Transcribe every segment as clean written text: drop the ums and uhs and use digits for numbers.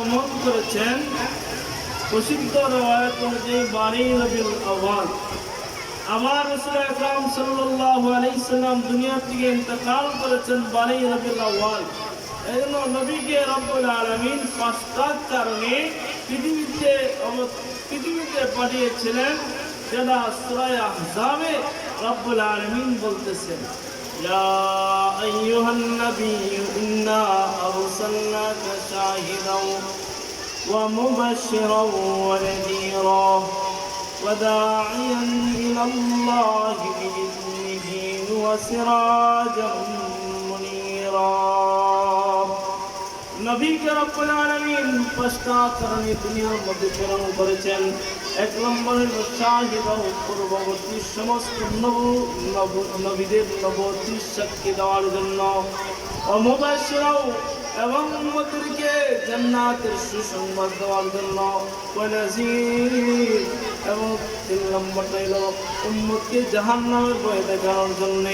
আমল করেছেন প্রসিদ্ধ রওয়ায়াত অনুযায়ী 12 রবিউল আউয়াল আমার রাসূল আকরাম সাল্লাল্লাহু আলাইহি সাল্লাম দুনিয়া থেকে ইন্তেকাল করেছেন 12 রবিউল আউয়াল। এজন্য নবীকে রব্বুল আলামিন পাঁচটা কারণে পৃথিবীতে পাঠিয়েছিলেন, যেটা সূরা আহজাবে রব্বুল আলামিন বলতেছেন, ইয়া আইয়ুহান নাবিয়্যু ইন্না আরসালনাকা শাহিদাও ওয়া মুবাশশিরাও ওয়া নাযীরা ওয়া দা'iয়ান ইলাল্লাহি বিইذنিহি ওয়া সিরাজাম মুনীরা। নবীকে রব্বুল আলামিন পাঁচটা কারণে দুনিয়ার মধ্যে প্রেরণ করেছেন। এক নম্বরে শাহিদাও, পূর্ববর্তী সমস্ত নবীদের নবুয়তির সাক্ষী দেওয়ার জন্য, মুবাশশিরাও এবং উম্মতদেরকে জান্নাতের সুসংবাদ দেওয়ার জন্য, ওয়া নাযীর এবং 3 নম্বরটা হলো উম্মতকে জাহান্নামের ভয় দেখানোর জন্য।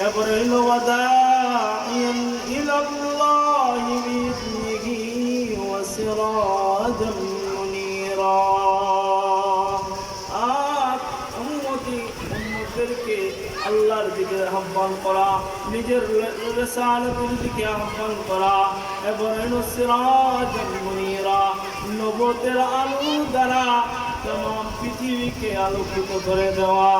এরপরে হলো ওয়া দা'iয়ান ইলাল্লাহি বিইذنিহি ওয়া সিরাজাম মুনীরা। উম্মতদেরকে আল্লাহর দিকে আহ্বান করা, নিজের রিসালাতের দিকে আহ্বান করা, এবং সিরাজাম মুনীরা, নবুয়তের আলো দ্বারা तमाम পৃথিবীকে আলোকিত করে দেওয়া।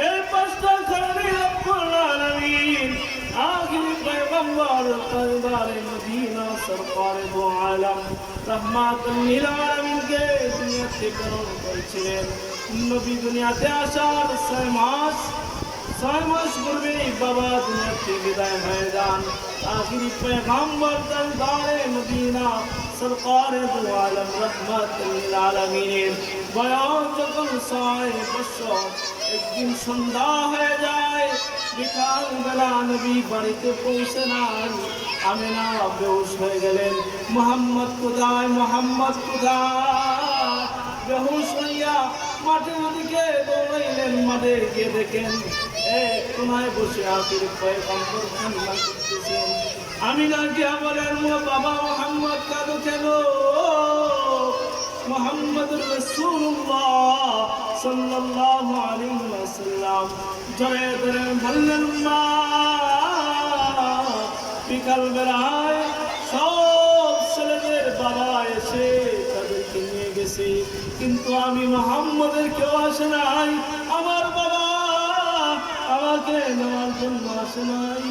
এই পাঁচটা কারণে রব্বুল আলামিন আখিরি পয়গম্বর তাজদারে মদিনা সরকারে দো আলম রহমাতুল লিল আলামিনকে দুনিয়াতে প্রেরণ করেছিলেন। নবী দুনিয়াতে আসার 6 মাস পূর্বে বাবা দুনিয়া থেকে বিদায় হয়ে যান। আখিরি পয়গম্বর তাজদারে মদিনা সরকারে দো আলম রহমাতুল লিল আলামিনের বয়স যখন 6 বছর, একদিন সন্ধ্যা হয়ে যায়, বিকাল বেলা নবী বাড়িতে পৌঁছে নাই। আমিনা বেহুশ হয়ে গেলেন, মুহাম্মদ কোথায়, মুহাম্মদ কোথায়? বেহুশ হইয়া মাঠের দিকে দৌড়াইলেন। মাঠে গিয়ে দেখেন এক কোনায় বসে আখিরি পয়গম্বর কান্না করতেছেন। আমিনা গিয়া বলেন, বাবা মুহাম্মদ কাঁদো কেন? মুহাম্মদুর রাসূলুল্লাহ সাল্লাল্লাহু আলাইহি ওয়াসাল্লাম জড়িয়ে ধরে বললেন, মা, বিকাল বেলায় সব ছেলেদের বাবা এসে তাদেরকে নিয়ে গেছে, কিন্তু আমি মুহাম্মদের কেউ আসে নাই। আমার বাবা আমাকে নেওয়ার জন্য আসে নাই।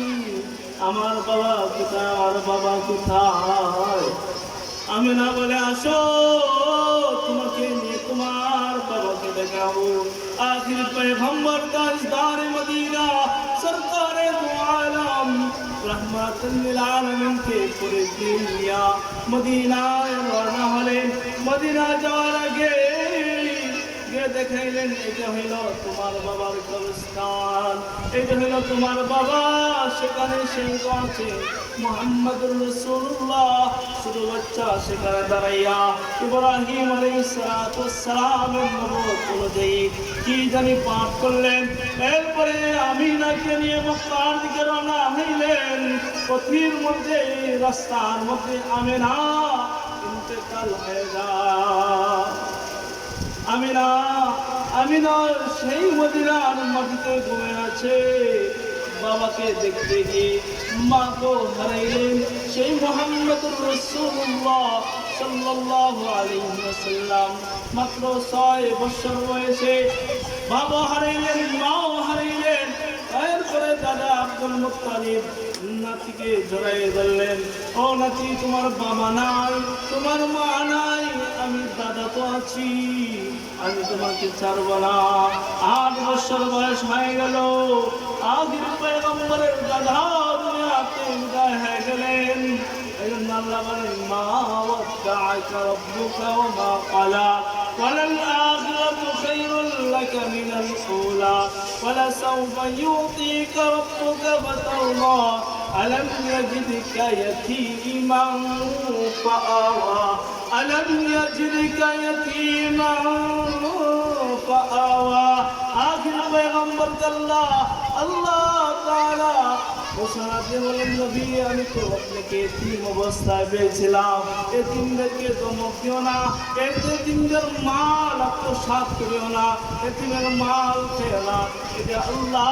আমার বাবা কোথায়? আমার বাবা কোথায়? আমিনা বলে, আসো, তোমাকে নিয়ে তোমার বাবাকে দেখাবো। আখির পয়গম্বর তাজদারে মদিনা সরকারে দো আলম রহমাতুল লিল আলামিনকে পরে দিয়া মদিনায় রওনা হলেন। মদিনা যাওয়ার আগে দেখাইলেন, এটা হইল তোমার বাবার কবরস্থান, এটা হইল তোমার বাবা। সেখানে সেই আছে মুহাম্মদুর রাসূলুল্লাহ, ছোট বাচ্চা সেখানে দাঁড়াইয়া ইব্রাহিম আলাইহিস সালাতু ওয়াস সালামের নবুয়ত অনুযায়ী কি জানি পাঠ করলেন। এরপরে আমিনাকে নিয়ে মক্কার দিকে রওনা হইলেন। পথির মধ্যে, রাস্তার মধ্যে আমিনা ইন্তেকাল হয়ে যায়। আমিনা সেই মদিনার মাটিতে ঘুমিয়ে আছে। বাবাকে দেখতে গিয়ে মাকে হারাইলেন। সেই মুহাম্মদুর রাসূলুল্লাহ সাল্লাল্লাহু আলাইহি ওয়াসাল্লাম মাত্র 6 বছর বয়সে বাবা হারাইলেন, মাও হারাইলেন। এরপরে দাদা আব্দুল মুত্তালিব নাতিকে জড়াইয়ে ধরলেন, ও নাতি, তোমার বাবা নাই, তোমার মা নাই, আমি দাদা তো আছি, আমি তোমাকে ছাড়ব না। 8 বছর বয়স হয়ে গেল। আখির পয়গম্বরের দাদা দুনিয়াতে বিদায় হয়ে গেলেন। এজন্য আল্লাহ বলেন, মা ওয়াদ্দাআকা রাব্বুকা ওয়া মা ক্বালা ওয়ালাল আখিরাতু খায়রুল লাকা মিনাল উলা ওয়ালাসাওফা ইউতিকা রাব্বুকা ফাতারদা আলাম ইয়াজিদকা ইয়াতীমান ফাআওয়া আলাম ইয়াজিদকা ইয়াতীমান فآوى آخر पैगंबर আল্লাহ তাআলা ঘোষণা দিয়ে বলেন নবী আমি তো আপনাকে এতিম অবস্থায় পেয়েছিলাম এতিমদেরকে ধমক দিও না এতিমদের মাল আত্মসাৎ করিও না এতিমের মাল খেও না এটা আল্লাহ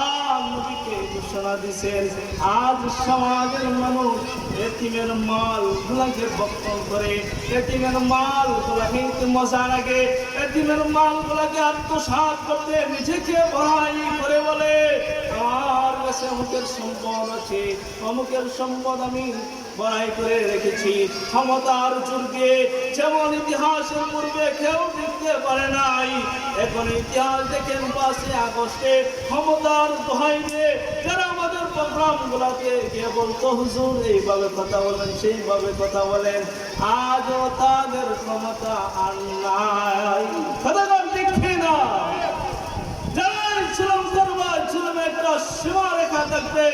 নবীকে ঘোষণা দিয়েছেন আজ সমাজের মানুষ এতিমের মাল গুলাকে বক্ষণ করে এতিমের মাল গুলাকে মজা লাগে এতিমের মাল গুলাকে আত্মসাৎ করতে নিজেকে বড়াই করে বলে আমার কাছে অমুকের সম্পদ আছে অমুকের সম্পদ আমি বড়াই করে রেখেছি ক্ষমতার যুগে যেমন ইতিহাসের পূর্বে কেউ দেখতে পারে নাই এখন ইতিহাস দেখেন 5 আগস্টে ক্ষমতার দোহাই দিয়ে যারা আমাদের প্রোগ্রাম গুলাতে গিয়ে বলতো হুজুর এইভাবে কথা বলেন সেইভাবে কথা বলেন আজও তাদের ক্ষমতা আর নাই কথা দেখি না সীমা রেখা থাকবে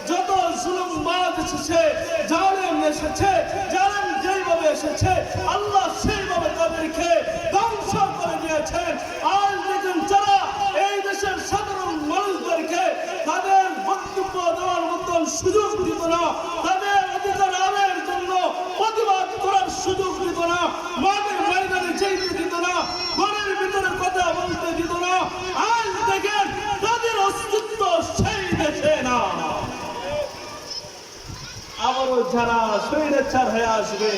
যত জুলুমবাজ এসেছে জালেম এসেছে জালেম যেইভাবে এসেছে আল্লাহ সেইভাবে তাদেরকে ধ্বংস করে দিয়েছেন আজ দেখেন যারা এই দেশের সাধারণ মানুষদেরকে তাদের বক্তব্য দেওয়ার মতন সুযোগ দিত না তাদের অধিকার আদায়ের জন্য প্রতিবাদ করার সুযোগ দিত না মাঠের ময়দানে যেতে দিত না ঘরের ভিতরে কথা বলতে দিত না আজ দেখেন তাদের অস্তিত্ব সেই দেশে না আবারও যারা স্বৈরাচার হয়ে আসবে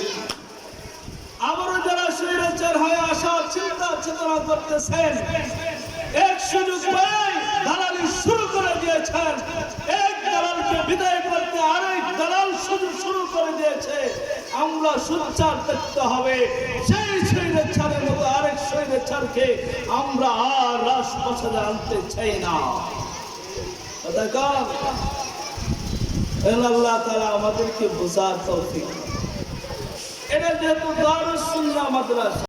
আবারও যারা স্বৈরাচার হয়ে আসার চিন্তা চেতনা করতেছেন এক সুযোগ পেয়ে দালালি শুরু করে দিয়েছেন এক দালালকে বিদায় করতে আরেক দালাল শুরু করে দিয়েছে আমরা সোচ্চার থাকতে হবে সেই স্বৈরাচারের মতো আরেক স্বৈরাচারকে আমরা আর রাজপ্রাসাদে আনতে চাই না আল্লাহ তাআলা আমাদেরকে বোঝার তৌফিক এটা যেহেতু দারুস সুন্নাহ মাদ্রাসা